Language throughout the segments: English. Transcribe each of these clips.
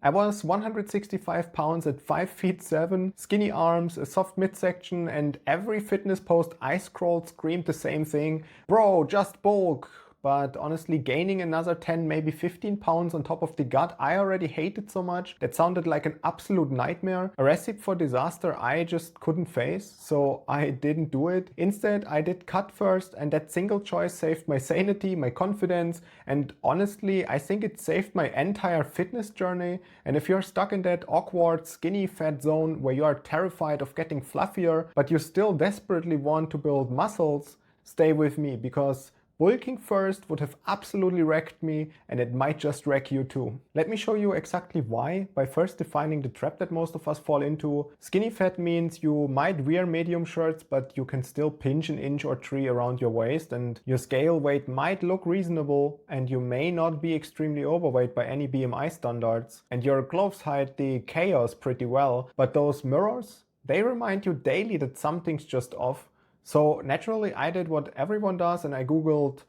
I was 165 pounds at 5 feet 7, skinny arms, a soft midsection, and every fitness post I scrolled screamed the same thing: bro, just bulk. But honestly, gaining another 10, maybe 15 pounds on top of the gut I already hated so much, that sounded like an absolute nightmare. A recipe for disaster I just couldn't face, so I didn't do it. Instead, I did cut first, and that single choice saved my sanity, my confidence, and honestly, I think it saved my entire fitness journey. And if you're stuck in that awkward, skinny fat zone where you are terrified of getting fluffier, but you still desperately want to build muscles, stay with me, because bulking first would have absolutely wrecked me, and it might just wreck you too. Let me show you exactly why by first defining the trap that most of us fall into. Skinny fat means you might wear medium shirts, but you can still pinch an inch or three around your waist, and your scale weight might look reasonable, and you may not be extremely overweight by any BMI standards, and your clothes hide the chaos pretty well, but those mirrors, they remind you daily that something's just off. So naturally I did what everyone does, and I googled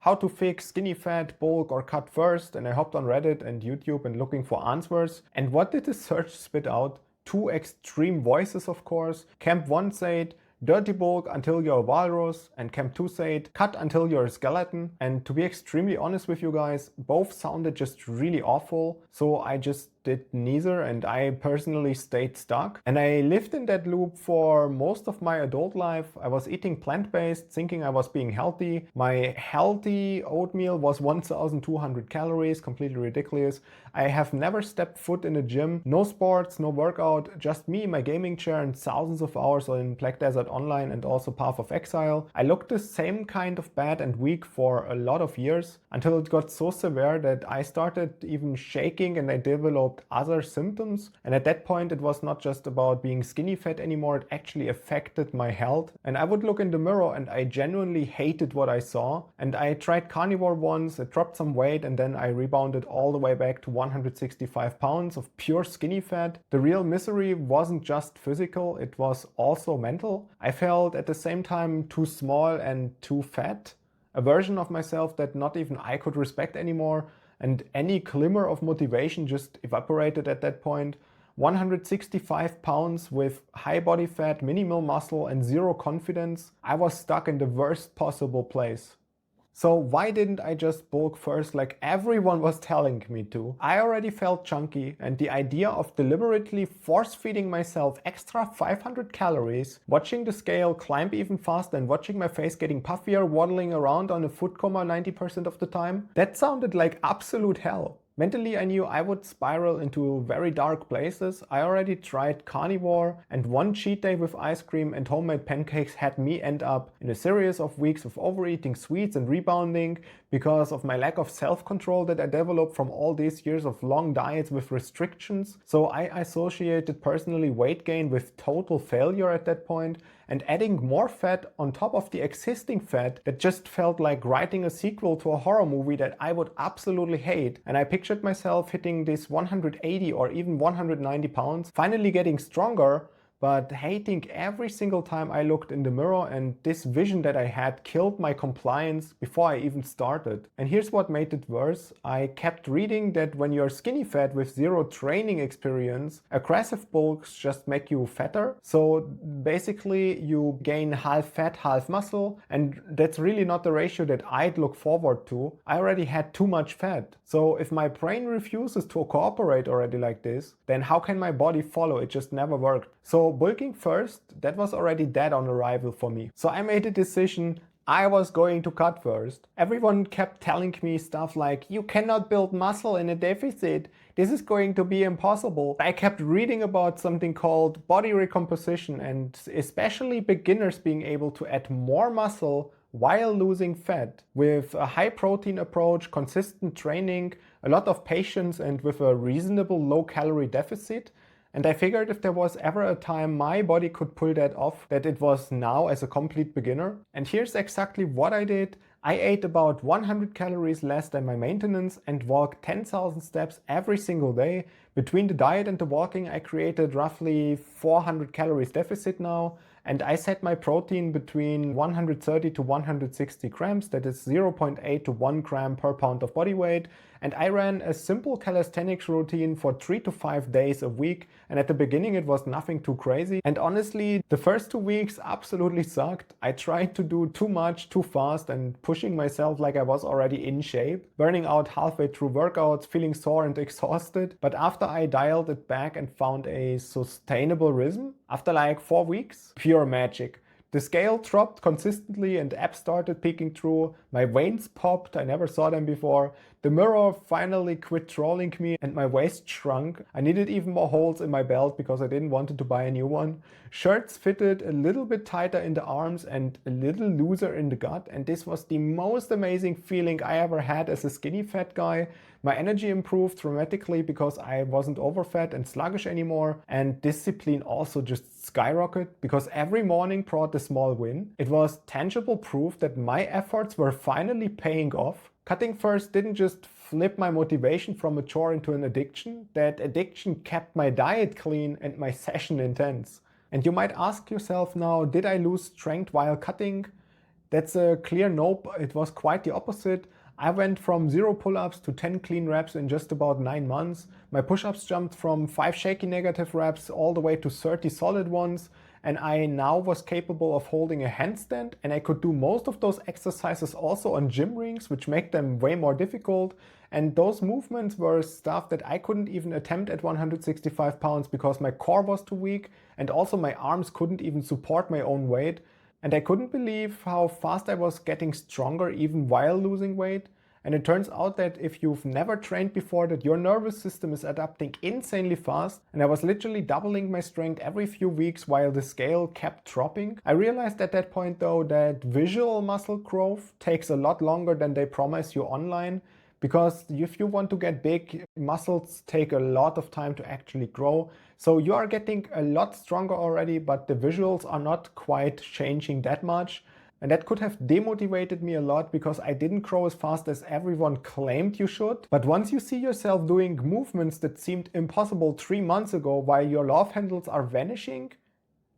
how to fix skinny fat, bulk or cut first, and I hopped on Reddit and YouTube and looking for answers. And what did the search spit out? Two extreme voices, of course. Camp 1 said, dirty bulk until you're a walrus, and Camp 2 said, cut until you're a skeleton. And to be extremely honest with you guys, both sounded just really awful, so I just did neither, and I personally stayed stuck. And I lived in that loop for most of my adult life. I was eating plant-based, thinking I was being healthy. My healthy oatmeal was 1,200 calories, completely ridiculous. I have never stepped foot in a gym, no sports, no workout, just me, my gaming chair, and thousands of hours in Black Desert Online and also Path of Exile. I looked the same kind of bad and weak for a lot of years, until it got so severe that I started even shaking and I developed other symptoms. And at that point it was not just about being skinny fat anymore, it actually affected my health. And I would look in the mirror and I genuinely hated what I saw. And I tried carnivore once, I dropped some weight, and then I rebounded all the way back to 165 pounds of pure skinny fat. The real misery wasn't just physical, it was also mental. I felt at the same time too small and too fat, a version of myself that not even I could respect anymore, and any glimmer of motivation just evaporated at that point. 165 pounds with high body fat, minimal muscle, and zero confidence. I was stuck in the worst possible place. So why didn't I just bulk first like everyone was telling me to? I already felt chunky, and the idea of deliberately force-feeding myself extra 500 calories, watching the scale climb even faster and watching my face getting puffier, waddling around on a food coma 90% of the time, that sounded like absolute hell. Mentally, I knew I would spiral into very dark places. I already tried carnivore, and one cheat day with ice cream and homemade pancakes had me end up in a series of weeks of overeating sweets and rebounding because of my lack of self-control that I developed from all these years of long diets with restrictions. So I associated personally weight gain with total failure at that point, and adding more fat on top of the existing fat, that just felt like writing a sequel to a horror movie that I would absolutely hate. And I pictured myself hitting this 180 or even 190 pounds, finally getting stronger, but hating every single time I looked in the mirror, and this vision that I had killed my compliance before I even started. And here's what made it worse. I kept reading that when you're skinny fat with zero training experience, aggressive bulks just make you fatter. So basically you gain half fat, half muscle, and that's really not the ratio that I'd look forward to. I already had too much fat. So if my brain refuses to cooperate already like this, then how can my body follow? It just never worked. So bulking first, that was already dead on arrival for me. So I made a decision. I was going to cut first. Everyone kept telling me stuff like, you cannot build muscle in a deficit. This is going to be impossible. I kept reading about something called body recomposition, and especially beginners being able to add more muscle while losing fat with a high protein approach, consistent training, a lot of patience, and with a reasonable low calorie deficit. And I figured if there was ever a time my body could pull that off, that it was now as a complete beginner. And here's exactly what I did. I ate about 100 calories less than my maintenance and walked 10,000 steps every single day. Between the diet and the walking, I created roughly 400 calories deficit now. And I set my protein between 130 to 160 grams, that is 0.8 to 1 gram per pound of body weight. And I ran a simple calisthenics routine for 3 to 5 days a week, and at the beginning it was nothing too crazy. And honestly, the first 2 weeks absolutely sucked. I tried to do too much, too fast, and pushing myself like I was already in shape, burning out halfway through workouts, feeling sore and exhausted. But after I dialed it back and found a sustainable rhythm, after like 4 weeks, pure magic. The scale dropped consistently and abs started peeking through, my veins popped, I never saw them before, the mirror finally quit trolling me and my waist shrunk. I needed even more holes in my belt because I didn't want to buy a new one. Shirts fitted a little bit tighter in the arms and a little looser in the gut, and this was the most amazing feeling I ever had as a skinny fat guy. My energy improved dramatically because I wasn't overfed and sluggish anymore, and discipline also just skyrocketed because every morning brought a small win. It was tangible proof that my efforts were finally paying off. Cutting first didn't just flip my motivation from a chore into an addiction. That addiction kept my diet clean and my session intense. And you might ask yourself now, did I lose strength while cutting? That's a clear nope. It was quite the opposite. I went from 0 pull-ups to 10 clean reps in just about 9 months. My push-ups jumped from 5 shaky negative reps all the way to 30 solid ones. And I now was capable of holding a handstand, and I could do most of those exercises also on gym rings, which make them way more difficult. And those movements were stuff that I couldn't even attempt at 165 pounds because my core was too weak, and also my arms couldn't even support my own weight. And I couldn't believe how fast I was getting stronger even while losing weight. And it turns out that if you've never trained before, that your nervous system is adapting insanely fast. And I was literally doubling my strength every few weeks while the scale kept dropping. I realized at that point though that visual muscle growth takes a lot longer than they promise you online. Because if you want to get big, muscles take a lot of time to actually grow. So you are getting a lot stronger already, but the visuals are not quite changing that much. And that could have demotivated me a lot because I didn't grow as fast as everyone claimed you should. But once you see yourself doing movements that seemed impossible 3 months ago while your love handles are vanishing,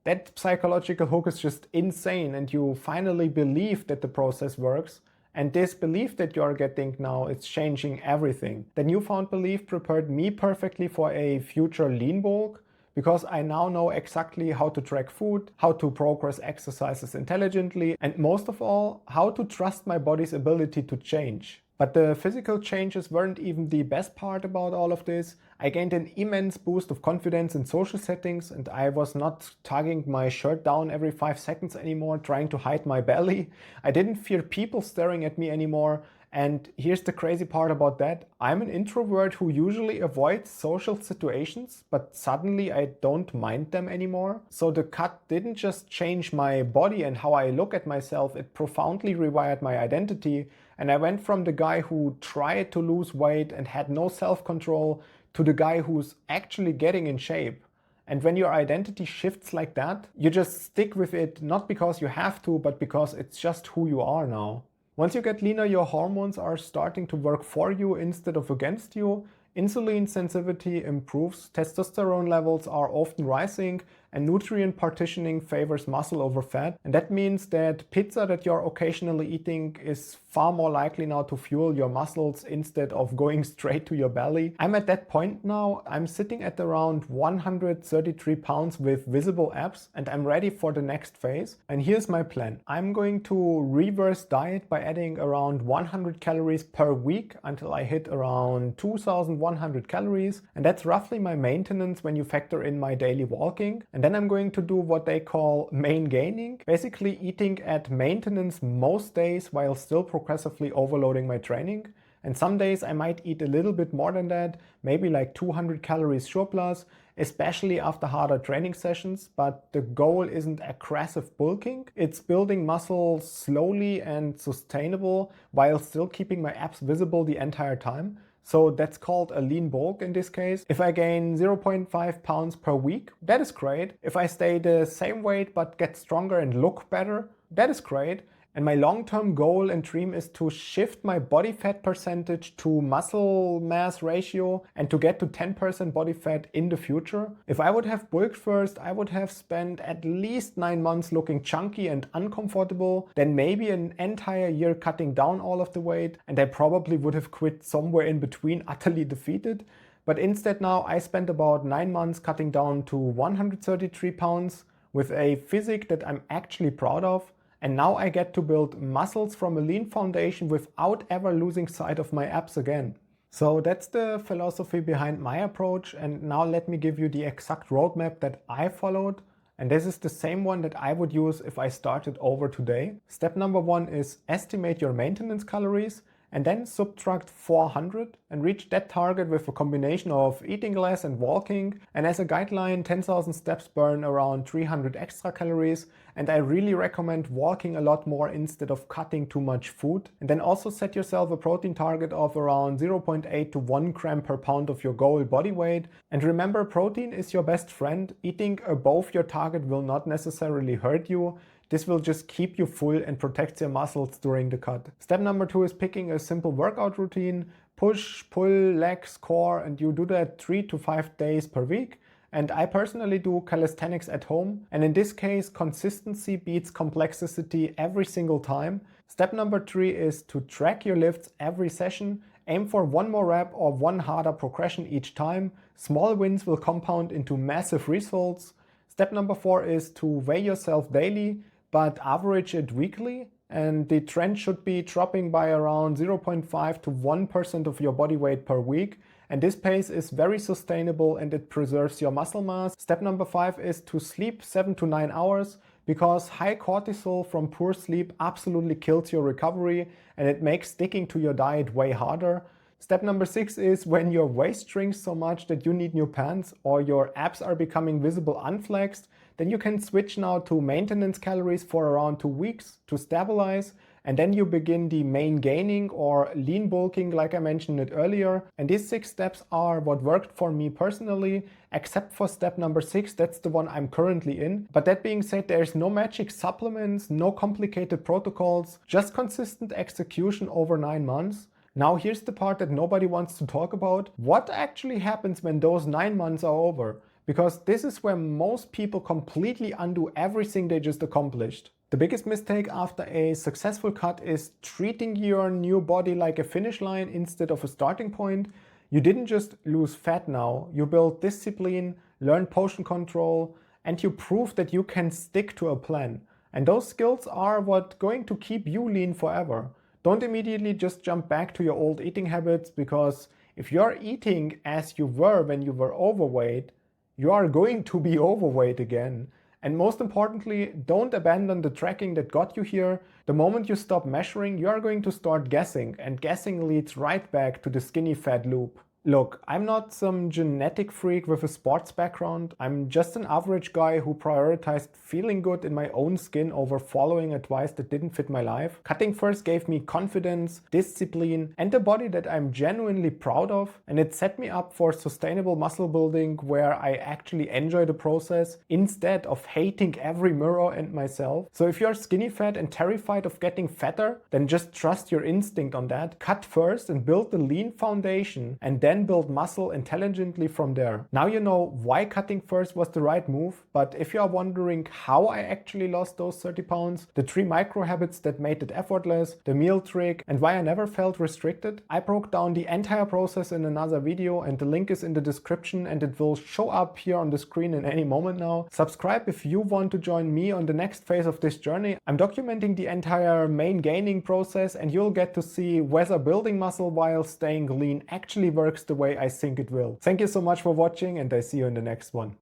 that psychological hook is just insane, and you finally believe that the process works. And this belief that you're getting now is changing everything. The newfound belief prepared me perfectly for a future lean bulk, because I now know exactly how to track food, how to progress exercises intelligently, and most of all, how to trust my body's ability to change. But the physical changes weren't even the best part about all of this. I gained an immense boost of confidence in social settings, and I was not tugging my shirt down every 5 seconds anymore, trying to hide my belly. I didn't fear people staring at me anymore. And here's the crazy part about that. I'm an introvert who usually avoids social situations, but suddenly I don't mind them anymore. So the cut didn't just change my body and how I look at myself, it profoundly rewired my identity. And I went from the guy who tried to lose weight and had no self-control to the guy who's actually getting in shape. And when your identity shifts like that, you just stick with it, not because you have to, but because it's just who you are now. Once you get leaner, your hormones are starting to work for you instead of against you. Insulin sensitivity improves, testosterone levels are often rising, and nutrient partitioning favors muscle over fat. And that means that pizza that you're occasionally eating is far more likely now to fuel your muscles instead of going straight to your belly. I'm at that point now. I'm sitting at around 133 pounds with visible abs, and I'm ready for the next phase. And here's my plan. I'm going to reverse diet by adding around 100 calories per week until I hit around 2,100 calories. And that's roughly my maintenance when you factor in my daily walking. And then I'm going to do what they call main gaining, basically eating at maintenance most days while still progressively overloading my training. And some days I might eat a little bit more than that, maybe like 200 calories surplus, especially after harder training sessions. But the goal isn't aggressive bulking, it's building muscle slowly and sustainable while still keeping my abs visible the entire time. So that's called a lean bulk in this case. If I gain 0.5 pounds per week, that is great. If I stay the same weight but get stronger and look better, that is great. And my long-term goal and dream is to shift my body fat percentage to muscle mass ratio and to get to 10% body fat in the future. If I would have bulked first, I would have spent at least 9 months looking chunky and uncomfortable, then maybe an entire year cutting down all of the weight, and I probably would have quit somewhere in between, utterly defeated. But instead now I spent about 9 months cutting down to 133 pounds with a physique that I'm actually proud of. And now I get to build muscles from a lean foundation without ever losing sight of my abs again. So that's the philosophy behind my approach, and now let me give you the exact roadmap that I followed. And this is the same one that I would use if I started over today. Step number 1 is estimate your maintenance calories and then subtract 400 and reach that target with a combination of eating less and walking. And as a guideline, 10,000 steps burn around 300 extra calories, and I really recommend walking a lot more instead of cutting too much food. And then also set yourself a protein target of around 0.8 to 1 gram per pound of your goal body weight. And remember, protein is your best friend. Eating above your target will not necessarily hurt you. This will just keep you full and protect your muscles during the cut. Step number 2 is picking a simple workout routine. Push, pull, legs, core, and you do that 3 to 5 days per week. And I personally do calisthenics at home. And in this case, consistency beats complexity every single time. Step number 3 is to track your lifts every session. Aim for 1 more rep or 1 harder progression each time. Small wins will compound into massive results. Step number 4 is to weigh yourself daily, but average it weekly, and the trend should be dropping by around 0.5 to 1% of your body weight per week. And this pace is very sustainable and it preserves your muscle mass. Step number 5 is to sleep 7 to 9 hours, because high cortisol from poor sleep absolutely kills your recovery and it makes sticking to your diet way harder. Step number 6 is when your waist shrinks so much that you need new pants or your abs are becoming visible unflexed, then you can switch now to maintenance calories for around 2 weeks to stabilize, and then you begin the main gaining or lean bulking like I mentioned it earlier. And these 6 steps are what worked for me personally, except for step number 6, that's the one I'm currently in. But that being said, there's no magic supplements, no complicated protocols, just consistent execution over 9 months. Now here's the part that nobody wants to talk about. What actually happens when those 9 months are over? Because this is where most people completely undo everything they just accomplished. The biggest mistake after a successful cut is treating your new body like a finish line instead of a starting point. You didn't just lose fat now, you built discipline, learned portion control, and you proved that you can stick to a plan. And those skills are what going to keep you lean forever. Don't immediately just jump back to your old eating habits, because if you're eating as you were when you were overweight, you are going to be overweight again. And most importantly, don't abandon the tracking that got you here. The moment you stop measuring, you are going to start guessing, and guessing leads right back to the skinny fat loop. Look, I'm not some genetic freak with a sports background. I'm just an average guy who prioritized feeling good in my own skin over following advice that didn't fit my life. Cutting first gave me confidence, discipline, and a body that I'm genuinely proud of. And it set me up for sustainable muscle building where I actually enjoy the process instead of hating every mirror and myself. So if you're skinny fat and terrified of getting fatter, then just trust your instinct on that. Cut first and build the lean foundation, and then build muscle intelligently from there. Now you know why cutting first was the right move, but if you are wondering how I actually lost those 30 pounds, the 3 micro habits that made it effortless, the meal trick, and why I never felt restricted, I broke down the entire process in another video, and the link is in the description and it will show up here on the screen in any moment now. Subscribe if you want to join me on the next phase of this journey. I'm documenting the entire main gaining process, and you'll get to see whether building muscle while staying lean actually works the way I think it will. Thank you so much for watching, and I see you in the next one.